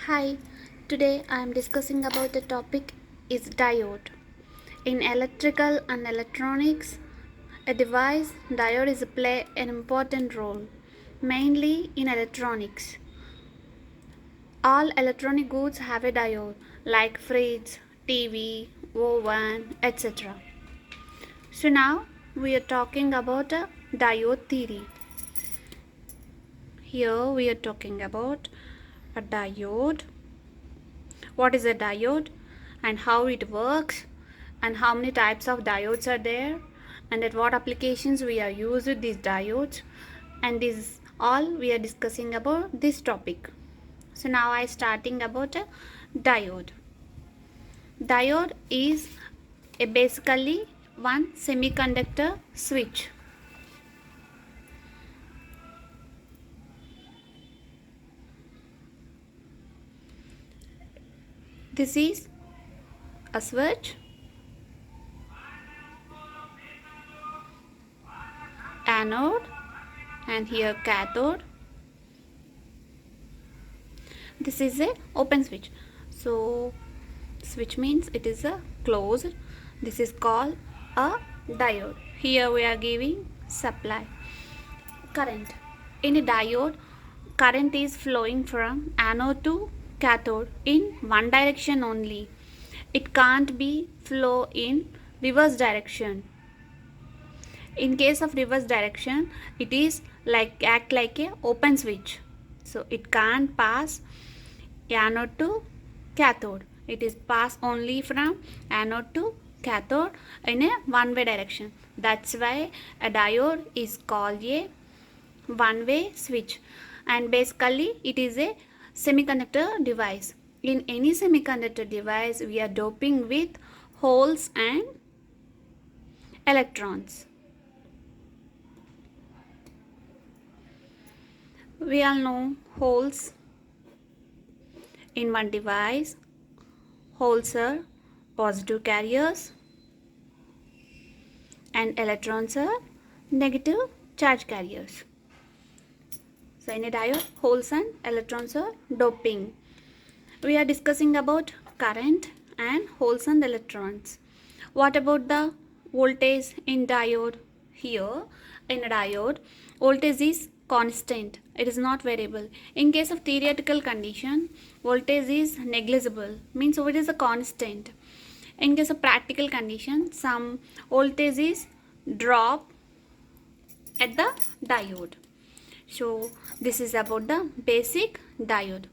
Hi, today I am discussing about the topic is diode. In electrical and electronics, a device diode is play an important role, mainly in electronics. All electronic goods have a diode, like fridge, TV, oven, etc. So now we are talking about a diode theory. Here we are talking about a diode. What is a diode and how it works and how many types of diodes are there and at what applications we are using these diodes, and this all we are discussing about this topic. So now I starting about a diode. Diode is a basically one semiconductor switch. This is a switch, anode, and here cathode. This is a open switch. So switch means it is a closed. This is called a diode. Here we are giving supply current. In a diode, current is flowing from anode to cathode in one direction only. It can't be flow in reverse direction. In case of reverse direction, it is like act like a open switch. So it can't pass anode to cathode. It is pass only from anode to cathode in a one way direction. That's why a diode is called a one way switch, and basically it is a semiconductor device. In any semiconductor device we are doping with holes and electrons. We all know holes in one device. Holes are positive carriers and electrons are negative charge carriers. So in a diode, holes and electrons are doping. We are discussing about current and holes and electrons. What about the voltage in diode? Here in a diode, voltage is constant. It is not variable. In case of theoretical condition, voltage is negligible. Means it is a constant. In case of practical condition, some voltage is drop at the diode. So this is about the basic diode.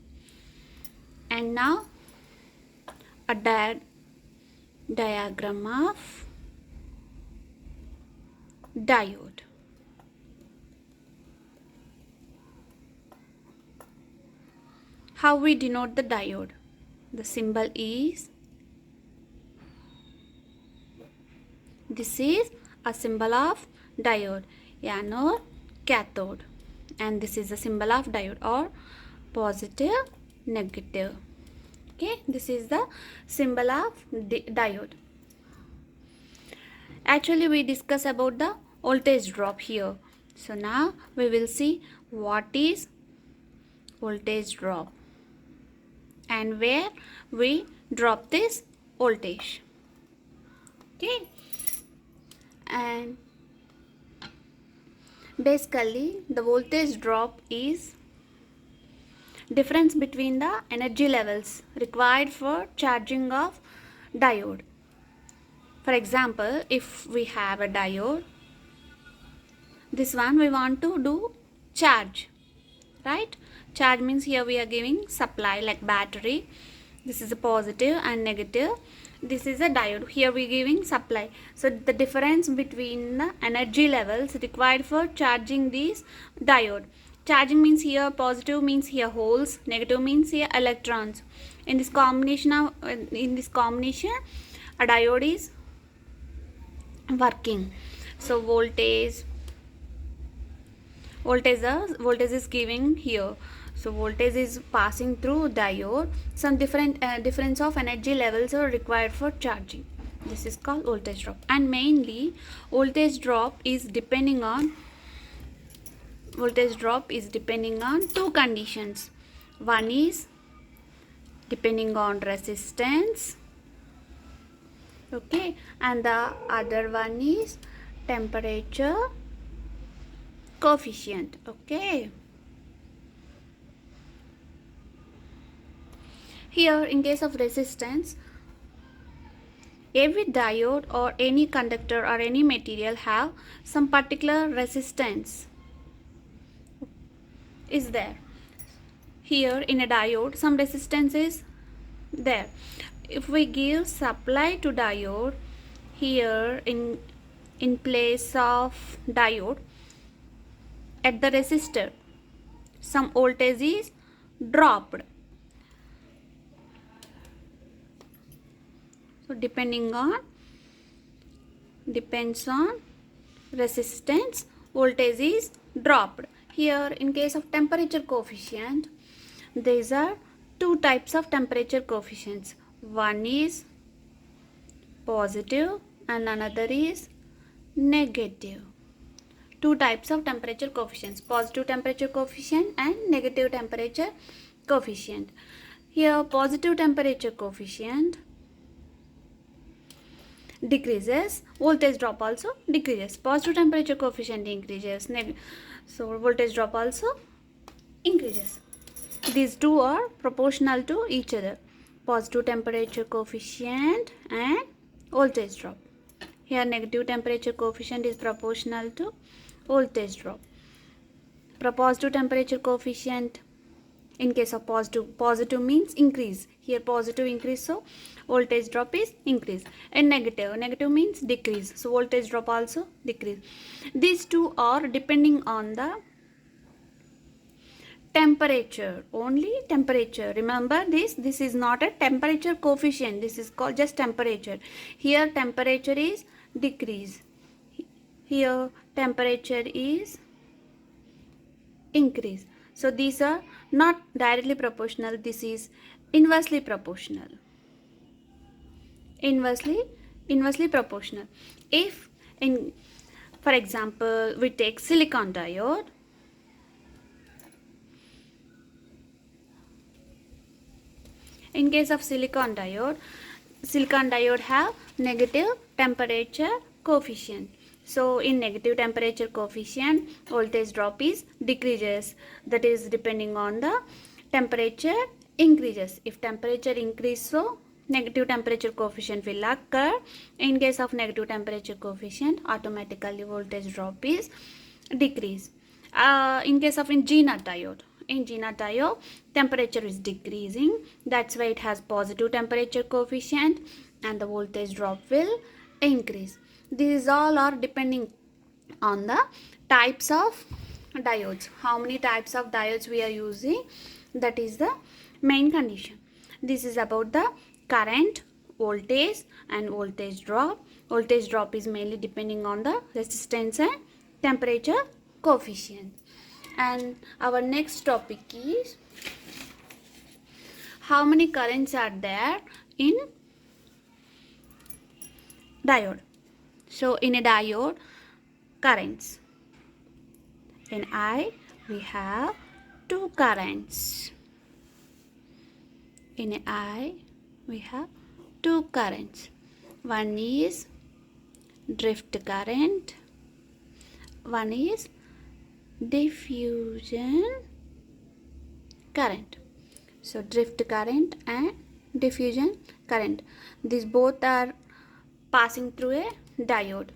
And now a diagram of diode. How we denote the diode? The symbol is, this is a symbol of diode, anode, cathode, and this is a symbol of diode, or positive, negative. Okay, this is the symbol of diode. Actually we discuss about the voltage drop here. So now we will see what is voltage drop and where we drop this voltage. Okay, and basically the voltage drop is difference between the energy levels required for charging of diode. For example, if we have a diode, this one we want to do charge, right? Charge means here we are giving supply like battery. This is a positive and negative. This is a diode. Here we are giving supply. So the difference between the energy levels required for charging this diode. Charging means here positive means here holes, negative means here electrons. In this combination a diode is working. So voltage is giving here. So voltage is passing through diode. Some difference of energy levels are required for charging. This is called voltage drop, and mainly voltage drop is depending on two conditions. One is depending on resistance. Okay, and the other one is temperature coefficient. Okay, here in case of resistance, every diode or any conductor or any material have some particular resistance is there. Here in a diode some resistance is there. If we give supply to diode, here in place of diode, at the resistor some voltage is dropped. So depends on resistance, voltage is dropped. Here in case of temperature coefficient, these are two types of temperature coefficients. One is positive and another is negative. Two types of temperature coefficients, positive temperature coefficient and negative temperature coefficient. Here positive temperature coefficient decreases, voltage drop also decreases. Positive temperature coefficient increases, so voltage drop also increases. These two are proportional to each other, positive temperature coefficient and voltage drop. Here negative temperature coefficient is proportional to voltage drop. Positive temperature coefficient, in case of positive means increase. Here positive increase, so voltage drop is increase, and negative means decrease, so voltage drop also decrease. These two are depending on the temperature, only temperature. Remember this is not a temperature coefficient, this is called just temperature. Here temperature is decrease, here temperature is increase. So these are not directly proportional, this is inversely proportional. Inversely proportional. If for example we take silicon diode, in case of silicon diode have negative temperature coefficient. So in negative temperature coefficient, voltage drop is decreases, that is depending on the temperature increases. If temperature increase, so negative temperature coefficient will occur. In case of negative temperature coefficient, automatically voltage drop is decrease. In case of in G-nut diode, temperature is decreasing, that's why it has positive temperature coefficient and the voltage drop will increase. These all are depending on the types of diodes, how many types of diodes we are using, that is the main condition. This is about the current, voltage and voltage drop. Voltage drop is mainly depending on the resistance and temperature coefficient. And our next topic is how many currents are there in diode. So in a diode, currents, in I we have two currents. In I we have two currents. One is drift current, one is diffusion current. So drift current and diffusion current, these both are passing through a diode.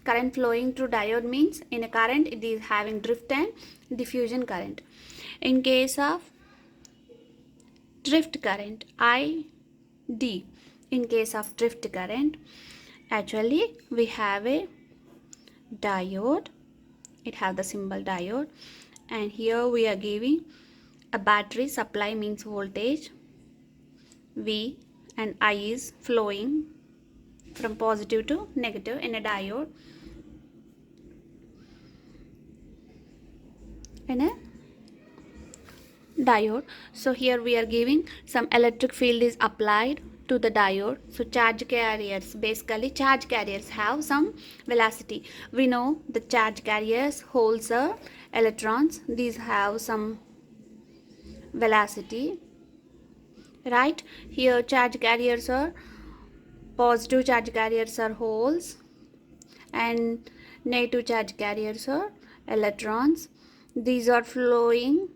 Current flowing through diode means in a current it is having drift and diffusion current. In case of drift current, ID, in case of drift current, actually we have a diode, it have the symbol diode, and here we are giving a battery supply means voltage V, and I is flowing from positive to negative in a diode. So here we are giving some electric field is applied to the diode. So charge carriers, basically charge carriers have some velocity. We know the charge carriers holds electrons, these have some velocity. right? Here charge carriers are positive, charge carriers are holes, and negative charge carriers are electrons. These are flowing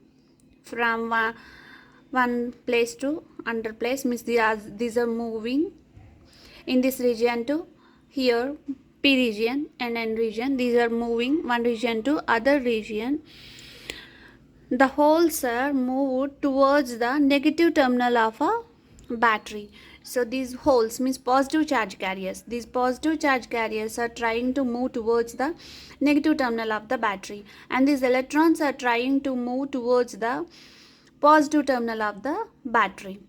from one place to another place, means these are moving in this region to here, p region and n region. These are moving one region to other region. The holes are moved towards the negative terminal of a battery. So these holes means positive charge carriers. These positive charge carriers are trying to move towards the negative terminal of the battery, and these electrons are trying to move towards the positive terminal of the battery.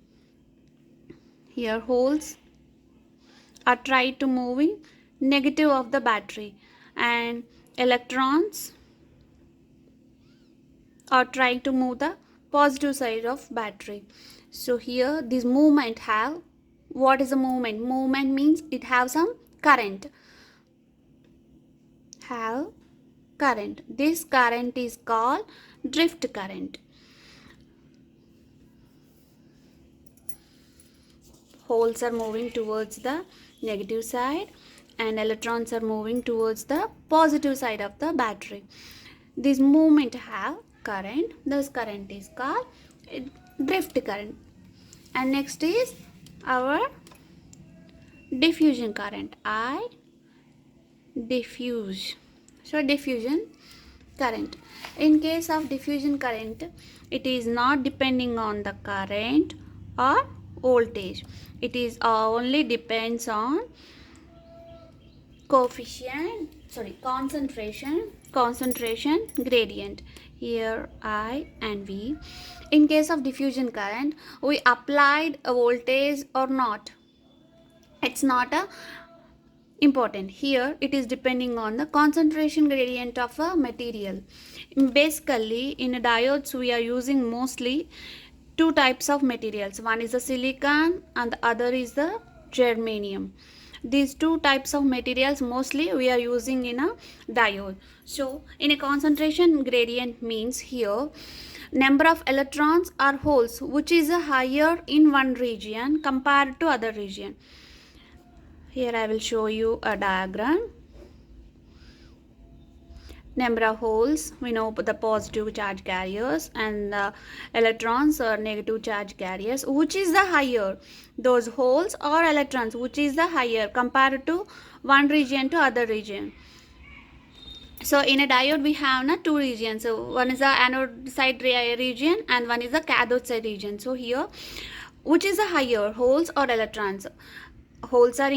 Here holes are tried to moving negative of the battery, and electrons are trying to move the positive side of battery. So here this movement have, what is a movement? Movement means it have some current. Have current. This current is called drift current. Holes are moving towards the negative side and electrons are moving towards the positive side of the battery. This movement have current. This current is called drift current. And next is our diffusion current. I diffuse. So diffusion current. In case of diffusion current, it is not depending on the current or voltage. It is only depends on concentration gradient. Here I and V. In case of diffusion current, we applied a voltage or not, it's not a important. Here it is depending on the concentration gradient of a material. Basically in diodes we are using mostly two types of materials. One is the silicon and the other is the germanium. These two types of materials mostly we are using in a diode. So in a concentration gradient means here number of electrons or holes which is higher in one region compared to other region. Here I will show you a diagram. Number of holes, we know the positive charge carriers, and the electrons or negative charge carriers. Which is the higher? Those holes or electrons, which is the higher compared to one region to other region? So in a diode we have two regions. So one is the anode side region and one is the cathode side region. So here which is the higher, holes or electrons? Holes are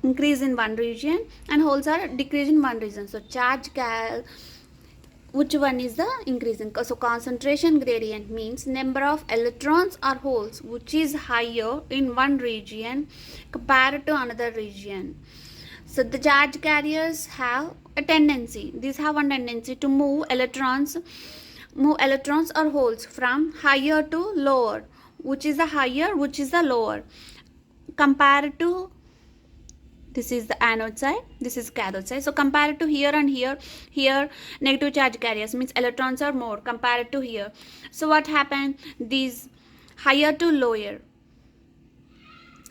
increase in one region and holes are decrease in one region. So which one is the increasing? So concentration gradient means number of electrons or holes which is higher in one region compared to another region. So the charge carriers have a tendency, these have one tendency to move electrons or holes from higher to lower. Which is the higher, which is the lower compared to, this is the anode side, this is cathode side. So compared to here and here, here negative charge carriers means electrons are more compared to here. So what happened? These higher to lower,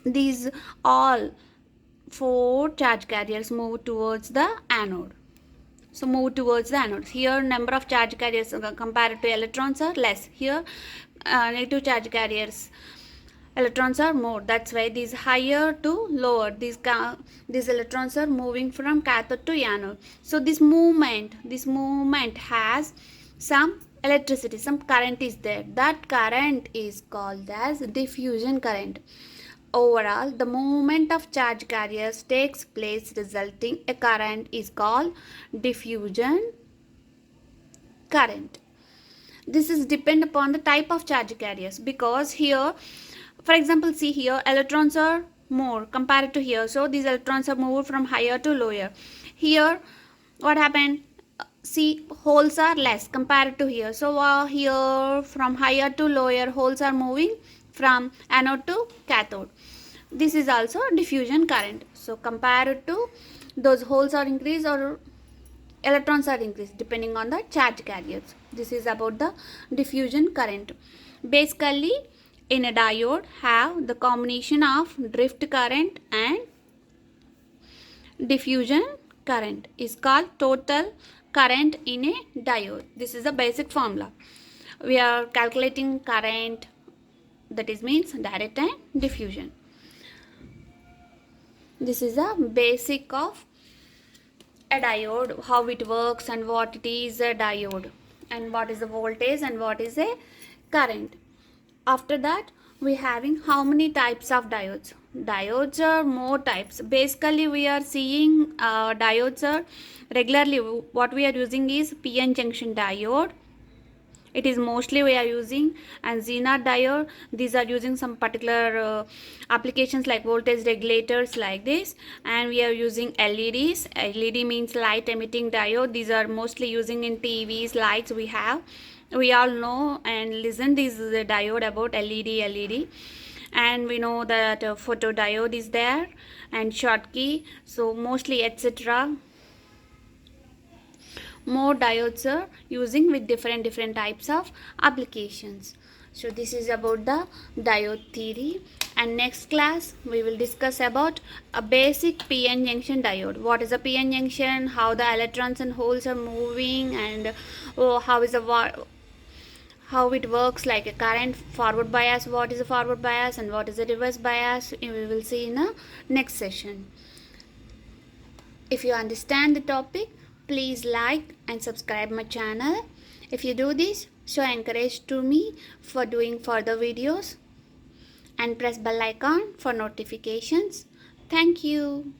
these all four charge carriers move towards the anode. So move towards the anode. Here number of charge carriers compared to electrons are less. Here negative charge carriers, electrons are more. That's why these higher to lower, these electrons are moving from cathode to anode. So this movement has some electricity, some current is there. That current is called as diffusion current. Overall, the movement of charge carriers takes place resulting a current is called diffusion current. This is depend upon the type of charge carriers, because here, for example, see here electrons are more compared to here. So these electrons are moved from higher to lower. Here what happened? See, holes are less compared to here. So here from higher to lower, holes are moving from anode to cathode. This is also diffusion current. So compared to those, holes are increased or electrons are increased depending on the charge carriers. This is about the diffusion current. Basically in a diode have the combination of drift current and diffusion current is called total current in a diode. This is the basic formula. We are calculating current, that is means direct and diffusion. This is the basic of a diode, how it works and what it is a diode and what is the voltage and what is a current. After that we having how many types of diodes. Diodes are more types. Basically we are seeing diodes are regularly what we are using is PN junction diode. It is mostly we are using, and Zener diode, these are using some particular applications like voltage regulators like this, and we are using LEDs. LED means light emitting diode. These are mostly using in TVs, lights we all know and listen this is a diode about LED, and we know that photodiode is there and Schottky, so mostly etc. More diodes are using with different types of applications. So this is about the diode theory, and next class we will discuss about a basic PN junction diode. What is a PN junction, how the electrons and holes are moving, and how it works like a current, forward bias, what is a forward bias and what is a reverse bias, we will see in a next session. If you understand the topic, please like and subscribe my channel. If you do this, show encourage to me for doing further videos, and press bell icon for notifications. Thank you.